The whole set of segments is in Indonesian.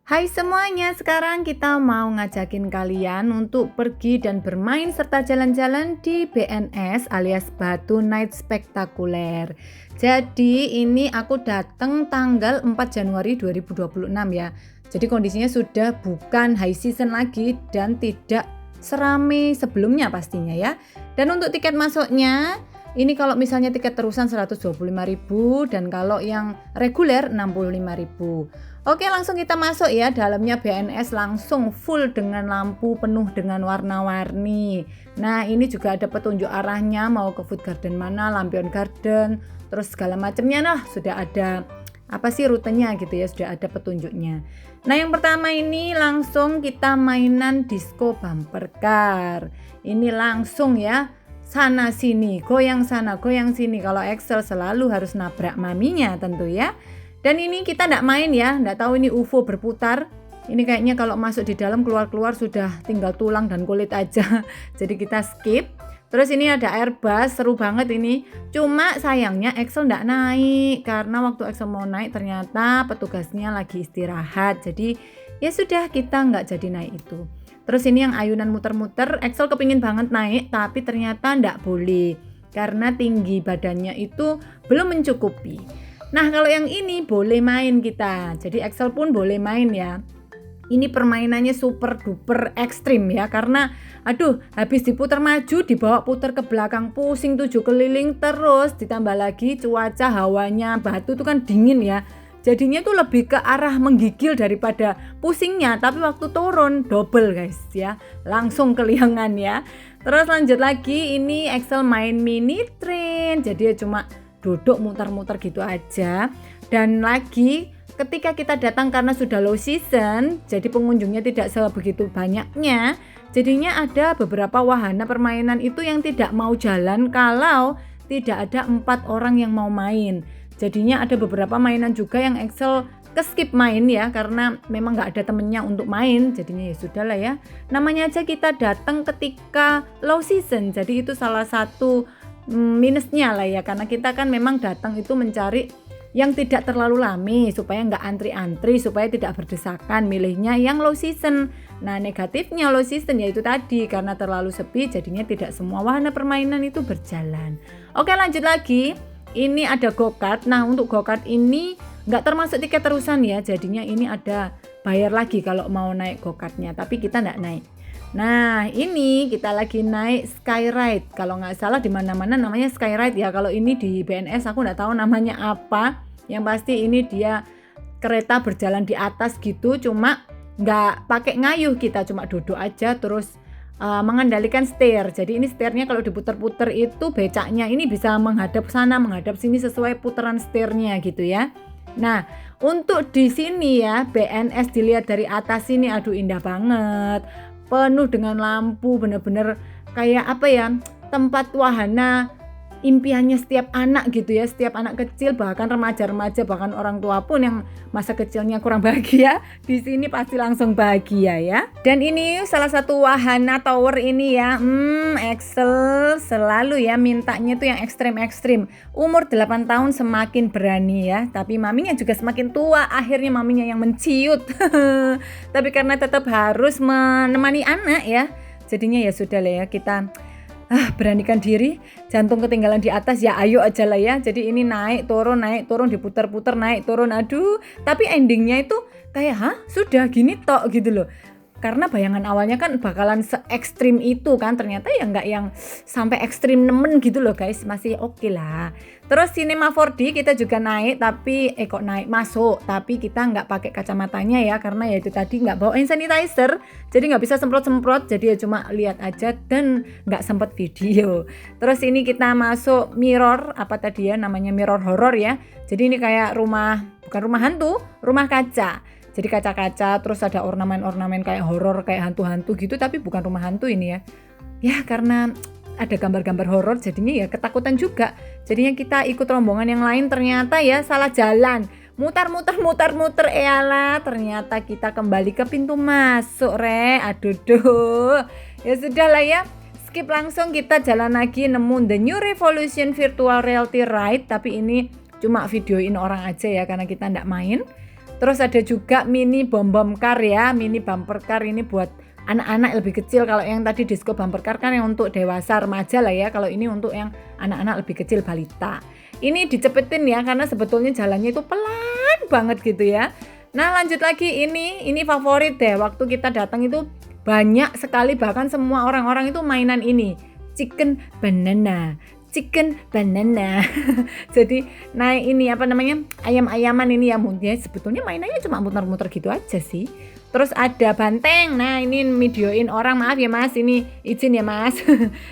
Hai semuanya, sekarang kita mau ngajakin kalian untuk pergi dan bermain serta jalan-jalan di BNS alias Batu Night Spektakuler. Jadi ini aku datang tanggal 4 Januari 2026 ya. Jadi kondisinya sudah bukan high season lagi dan tidak serame sebelumnya pastinya ya. Dan untuk tiket masuknya ini kalau misalnya tiket terusan 125.000 dan kalau yang reguler 65.000. Oke, langsung kita masuk ya. Dalamnya BNS langsung full dengan lampu penuh dengan warna-warni. Nah, ini juga ada petunjuk arahnya mau ke Food Garden mana, Lampion Garden, terus segala macamnya. Nah, sudah ada apa sih rutenya gitu ya, sudah ada petunjuknya. Nah, yang pertama ini langsung kita mainan disco bumper car. Ini langsung ya, sana sini, goyang sana, goyang sini. Kalau Excel selalu harus nabrak maminya tentu ya. Dan ini kita enggak main ya, enggak tahu ini UFO berputar. Ini kayaknya kalau masuk di dalam keluar-keluar sudah tinggal tulang dan kulit aja. Jadi kita skip. Terus ini ada Airbus, seru banget ini. Cuma sayangnya Excel enggak naik karena waktu Excel mau naik ternyata petugasnya lagi istirahat. Jadi ya sudah, kita enggak jadi naik itu. Terus ini yang ayunan muter-muter, Excel kepingin banget naik tapi ternyata enggak boleh karena tinggi badannya itu belum mencukupi. Nah, kalau yang ini boleh main kita. Jadi Excel pun boleh main ya. Ini permainannya super duper ekstrim ya, karena habis diputar maju dibawa putar ke belakang, pusing 7 keliling, terus ditambah lagi cuaca hawanya Batu itu kan dingin ya. Jadinya tuh lebih ke arah menggigil daripada pusingnya, tapi waktu turun double guys ya. Langsung keliangan ya. Terus lanjut lagi, ini Excel main mini train. Jadi ya cuma duduk muter-muter gitu aja. Dan lagi ketika kita datang karena sudah low season, jadi pengunjungnya tidak sebegitu banyaknya, jadinya ada beberapa wahana permainan itu yang tidak mau jalan kalau tidak ada 4 orang yang mau main. Jadinya ada beberapa mainan juga yang Excel skip main ya, karena memang nggak ada temennya untuk main. Jadinya ya sudahlah ya, namanya aja kita datang ketika low season, jadi itu salah satu minusnya lah ya, karena kita kan memang datang itu mencari yang tidak terlalu lami supaya nggak antri-antri, supaya tidak berdesakan, milihnya yang low season. Nah, negatifnya low season yaitu tadi, karena terlalu sepi jadinya tidak semua wahana permainan itu berjalan. Oke, lanjut lagi, ini ada go-kart. Nah, untuk go-kart ini nggak termasuk tiket terusan ya, jadinya ini ada bayar lagi kalau mau naik go-kartnya, tapi kita nggak naik. Nah, ini kita lagi naik Skyride. Kalau nggak salah di mana-mana namanya Skyride ya. Kalau ini di BNS aku nggak tahu namanya apa. Yang pasti ini dia kereta berjalan di atas gitu, cuma nggak pakai ngayuh, kita cuma duduk aja terus mengendalikan setir. Jadi ini setirnya kalau diputer-puter itu becaknya ini bisa menghadap sana, menghadap sini sesuai putaran setirnya gitu ya. Nah, untuk di sini ya BNS dilihat dari atas sini, aduh indah banget. Penuh dengan lampu, bener-bener kayak apa ya, tempat wahana impiannya setiap anak gitu ya, setiap anak kecil, bahkan remaja-remaja, bahkan orang tua pun yang masa kecilnya kurang bahagia di sini pasti langsung bahagia ya. Dan ini salah satu wahana tower ini ya, Excel selalu ya mintanya tuh yang ekstrim-ekstrim. Umur 8 tahun semakin berani ya, tapi maminya juga semakin tua, akhirnya maminya yang menciut. Tapi karena tetap harus menemani anak ya, jadinya ya sudah lah ya, kita beranikan diri, jantung ketinggalan di atas ya, ayo aja lah ya. Jadi ini naik turun diputar-putar, naik turun, aduh. Tapi endingnya itu kayak sudah gini tok gitu loh. Karena bayangan awalnya kan bakalan se-ekstrim itu kan, ternyata ya nggak yang sampai ekstrim nemen gitu loh guys, masih oke lah. Terus Cinema 4D kita juga naik, tapi masuk, tapi kita nggak pakai kacamatanya ya, karena ya itu tadi nggak bawa hand sanitizer, jadi nggak bisa semprot-semprot, jadi ya cuma lihat aja dan nggak sempet video. Terus ini kita masuk mirror, apa tadi ya namanya, mirror horror ya. Jadi ini kayak bukan rumah hantu, rumah kaca. Jadi kaca-kaca, terus ada ornamen-ornamen kayak horor, kayak hantu-hantu gitu, tapi bukan rumah hantu ini ya. Ya karena ada gambar-gambar horor jadinya ya ketakutan juga. Jadinya kita ikut rombongan yang lain, ternyata ya salah jalan. Mutar-mutar, eyalah, ternyata kita kembali ke pintu masuk, aduh. Ya sudah lah ya. Skip langsung, kita jalan lagi nemu The New Revolution Virtual Reality Ride, tapi ini cuma videoin orang aja ya karena kita enggak main. Terus ada juga mini bom-bom car ya, mini bumper car ini buat anak-anak lebih kecil. Kalau yang tadi disco bumper car kan yang untuk dewasa remaja lah ya. Kalau ini untuk yang anak-anak lebih kecil balita. Ini dicepetin ya karena sebetulnya jalannya itu pelan banget gitu ya. Nah lanjut lagi ini favorit deh. Waktu kita datang itu banyak sekali, bahkan semua orang-orang itu mainan ini. Chicken banana. Jadi naik ini ayam-ayaman ini ya, sebetulnya mainannya cuma muter-muter gitu aja sih. Terus ada banteng. Nah ini videoin orang, maaf ya mas, ini izin ya mas.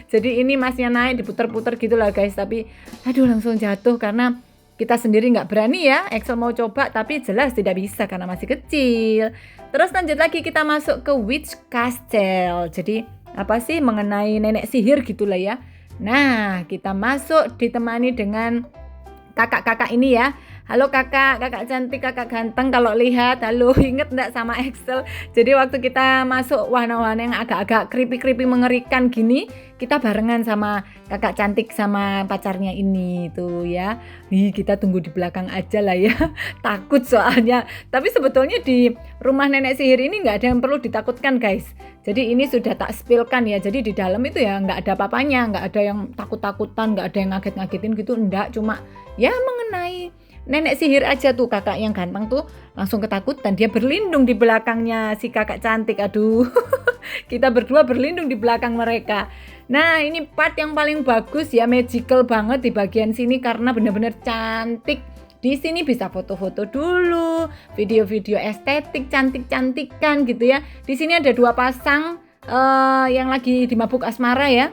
Jadi ini masnya naik diputer-puter gitu lah guys, tapi aduh langsung jatuh karena kita sendiri nggak berani ya. Excel mau coba tapi jelas tidak bisa karena masih kecil. Terus lanjut lagi kita masuk ke Witch Castle. Jadi apa sih, mengenai nenek sihir gitulah ya. Nah kita masuk ditemani dengan kakak-kakak ini ya. Halo kakak cantik, kakak ganteng kalau lihat. Halo, inget enggak sama Excel? Jadi waktu kita masuk wahana-wahana yang agak-agak creepy mengerikan gini, kita barengan sama kakak cantik sama pacarnya ini tuh ya. Kita tunggu di belakang aja lah ya. Takut soalnya. Tapi sebetulnya di rumah nenek sihir ini nggak ada yang perlu ditakutkan guys. Jadi ini sudah tak spillkan ya. Jadi di dalam itu ya nggak ada apa-apanya, nggak ada yang takut-takutan, nggak ada yang ngaget-ngagetin gitu, enggak. Cuma ya mengenai nenek sihir aja tuh, kakak yang ganteng tuh langsung ketakutan. Dia berlindung di belakangnya si kakak cantik. Aduh, kita berdua berlindung di belakang mereka. Nah ini part yang paling bagus ya, magical banget di bagian sini karena benar-benar cantik. Di sini bisa foto-foto dulu, video-video estetik, cantik-cantikan gitu ya. Di sini ada 2 pasang yang lagi di mabuk asmara ya.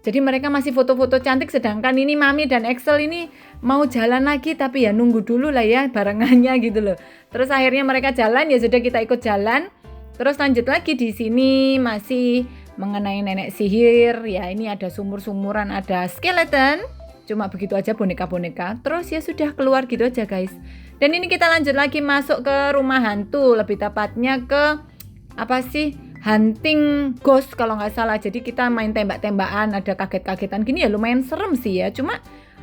Jadi mereka masih foto-foto cantik, sedangkan ini Mami dan Excel ini mau jalan lagi tapi ya nunggu dulu lah ya barengannya gitu loh. Terus akhirnya mereka jalan, ya sudah kita ikut jalan. Terus lanjut lagi di sini masih mengenai nenek sihir ya, ini ada sumur-sumuran, ada skeleton. Cuma begitu aja boneka-boneka. Terus ya sudah keluar gitu aja guys. Dan ini kita lanjut lagi masuk ke rumah hantu, lebih tepatnya ke hunting ghost kalau nggak salah. Jadi kita main tembak-tembakan, ada kaget-kagetan gini ya, lumayan serem sih ya. Cuma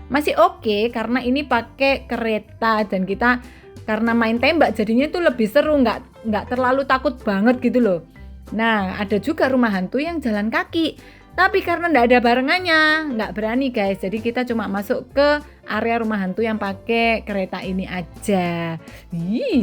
masih oke karena ini pakai kereta dan kita karena main tembak jadinya itu lebih seru, nggak terlalu takut banget gitu loh. Nah ada juga rumah hantu yang jalan kaki, tapi karena nggak ada barengannya nggak berani guys. Jadi kita cuma masuk ke area rumah hantu yang pakai kereta ini aja.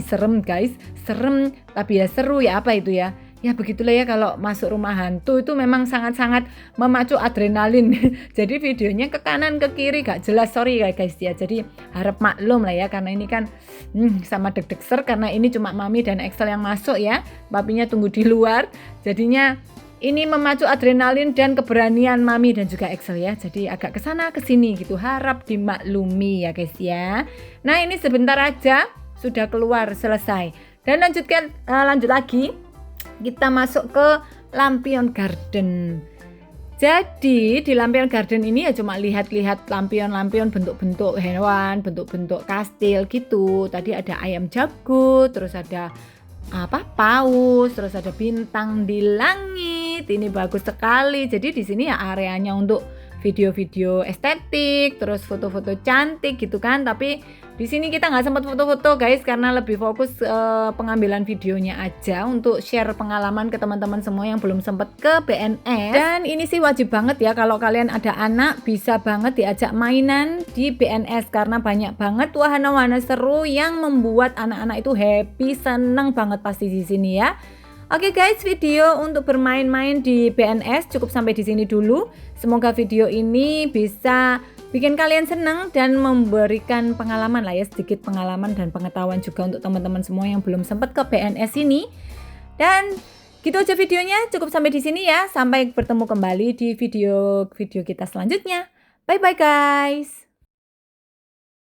Serem guys, serem tapi ya seru ya, apa itu ya. Ya begitulah ya, kalau masuk rumah hantu itu memang sangat-sangat memacu adrenalin. Jadi videonya ke kanan ke kiri gak jelas, sorry ya guys ya. Jadi harap maklum lah ya, karena ini kan sama deg-deg ser, karena ini cuma Mami dan Excel yang masuk ya. Papinya tunggu di luar. Jadinya ini memacu adrenalin dan keberanian Mami dan juga Excel ya. Jadi agak kesana kesini gitu, harap dimaklumi ya guys ya. Nah ini sebentar aja sudah keluar, selesai. Dan lanjut lagi. Kita masuk ke Lampion Garden. Jadi di Lampion Garden ini ya cuma lihat-lihat lampion-lampion, bentuk-bentuk hewan, bentuk-bentuk kastil gitu. Tadi ada ayam jago, terus ada paus, terus ada bintang di langit. Ini bagus sekali. Jadi di sini ya areanya untuk video-video estetik, terus foto-foto cantik gitu kan. Tapi di sini kita nggak sempat foto-foto guys karena lebih fokus pengambilan videonya aja untuk share pengalaman ke teman-teman semua yang belum sempat ke BNS. Dan ini sih wajib banget ya, kalau kalian ada anak bisa banget diajak mainan di BNS karena banyak banget wahana-wahana seru yang membuat anak-anak itu happy, seneng banget pasti di sini ya. Oke guys, video untuk bermain-main di BNS cukup sampai di sini dulu. Semoga video ini bisa bikin kalian senang dan memberikan pengalaman lah ya, sedikit pengalaman dan pengetahuan juga untuk teman-teman semua yang belum sempat ke BNS ini. Dan gitu aja videonya, cukup sampai di sini ya. Sampai bertemu kembali di video kita selanjutnya. Bye bye guys.